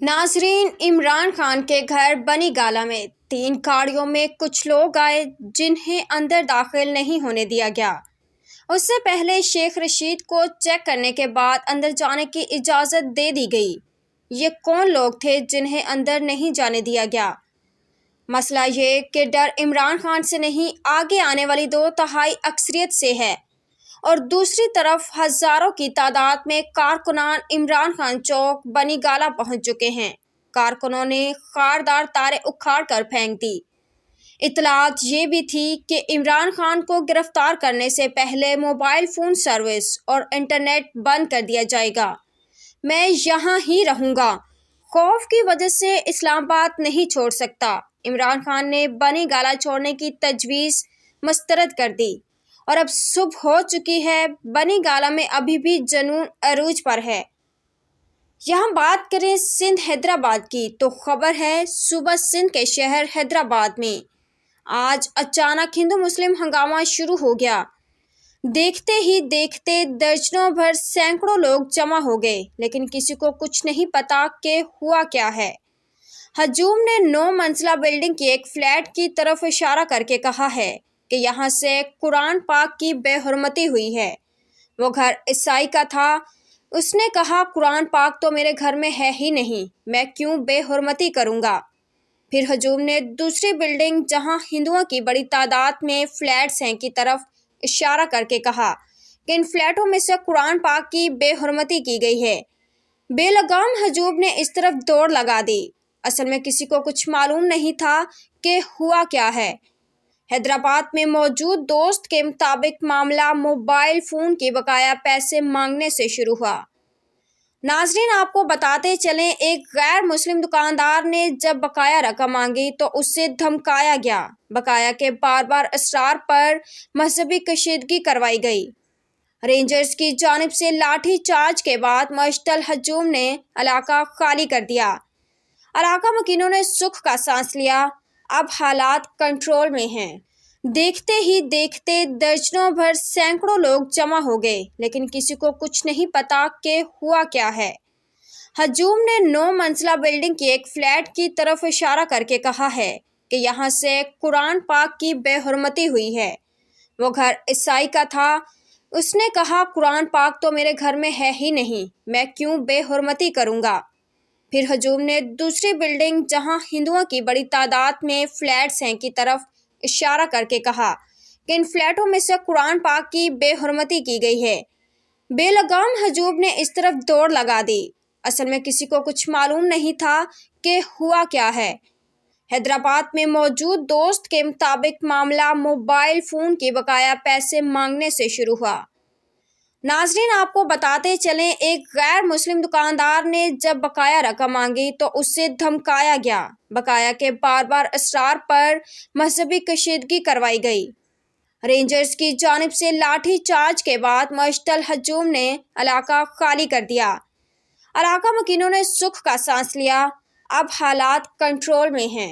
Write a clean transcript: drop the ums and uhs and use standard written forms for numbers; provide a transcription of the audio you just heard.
नाजरीन, इमरान खान के घर बनी गाला में 3 गाड़ियों में कुछ लोग आए जिन्हें अंदर दाखिल नहीं होने दिया गया। उससे पहले शेख रशीद को चेक करने के बाद अंदर जाने की इजाज़त दे दी गई। ये कौन लोग थे जिन्हें अंदर नहीं जाने दिया गया? मसला ये कि डर इमरान खान से नहीं, आगे आने वाली 2/3 अक्सरियत से है। और दूसरी तरफ हजारों की तादाद में कारकुनान इमरान खान चौक बनी गाला पहुंच चुके हैं। कारकुनों ने खारदार तारे उखाड़ कर फेंक दी। इतलात ये भी थी कि इमरान खान को गिरफ्तार करने से पहले मोबाइल फ़ोन सर्विस और इंटरनेट बंद कर दिया जाएगा। मैं यहाँ ही रहूँगा, खौफ की वजह से इस्लामाबाद नहीं छोड़ सकता। इमरान खान ने बनी गाला छोड़ने की तजवीज़ मुस्तरद कर दी और अब सुबह हो चुकी है। बनी गाला में अभी भी जनून अरूज पर है। यहाँ बात करें सिंध हैदराबाद की तो खबर है सुबह सिंध के शहर हैदराबाद में आज अचानक हिंदू मुस्लिम हंगामा शुरू हो गया। देखते ही देखते दर्जनों भर सैकड़ों लोग जमा हो गए, लेकिन किसी को कुछ नहीं पता कि हुआ क्या है। हजूम ने 9 मंजिला बिल्डिंग की एक फ्लैट की तरफ इशारा करके कहा है कि यहाँ से कुरान पाक की बेहुरमती हुई है। वो घर ईसाई का था। उसने कहा, कुरान पाक तो मेरे घर में है ही नहीं, मैं क्यों बेहुरमती करूँगा। फिर हजूम ने दूसरी बिल्डिंग जहाँ हिंदुओं की बड़ी तादाद में फ्लैट्स हैं की तरफ इशारा करके कहा कि इन फ्लैटों में से कुरान पाक की बेहुरमती की गई है। बेलगाम हजूम ने इस तरफ दौड़ लगा दी। असल में किसी को कुछ मालूम नहीं था कि हुआ क्या है। हैदराबाद में मौजूद दोस्त के मुताबिक मामला मोबाइल फ़ोन के बकाया पैसे मांगने से शुरू हुआ। नाजरीन, आपको बताते चलें, एक गैर मुस्लिम दुकानदार ने जब बकाया रकम मांगी तो उससे धमकाया गया। बकाया के बार बार इसरार पर मजहबी कशीदगी करवाई गई। रेंजर्स की जानिब से लाठी चार्ज के बाद मुश्तल हजूम ने इलाका खाली कर दिया। इलाका मकीनों ने सुख का सांस लिया। अब हालात कंट्रोल में हैं। देखते ही देखते दर्जनों भर सैकड़ों लोग जमा हो गए, लेकिन किसी को कुछ नहीं पता कि हुआ क्या है। हजूम ने 9 मंजिला बिल्डिंग की एक फ्लैट की तरफ इशारा करके कहा है कि यहाँ से कुरान पाक की बेहुरमती हुई है। वो घर ईसाई का था। उसने कहा, कुरान पाक तो मेरे घर में है ही नहीं, मैं क्यों बेहुरमती करूँगा। फिर हजूम ने दूसरी बिल्डिंग जहां हिंदुओं की बड़ी तादाद में फ्लैट्स हैं की तरफ इशारा करके कहा कि इन फ्लैटों में से कुरान पाक की बेहुरमती की गई है। बेलगाम हजूम ने इस तरफ दौड़ लगा दी। असल में किसी को कुछ मालूम नहीं था कि हुआ क्या है। हैदराबाद में मौजूद दोस्त के मुताबिक मामला मोबाइल फ़ोन के बकाया पैसे मांगने से शुरू हुआ। नाजरीन, आपको बताते चलें, एक गैर मुस्लिम दुकानदार ने जब बकाया रकम मांगी तो उससे धमकाया गया। बकाया के बार बार इसरार पर मजहबी कशीदगी करवाई गई। रेंजर्स की जानिब से लाठी चार्ज के बाद मुश्तल हजूम ने इलाका खाली कर दिया। इलाका मकीनों ने सुख का सांस लिया। अब हालात कंट्रोल में हैं।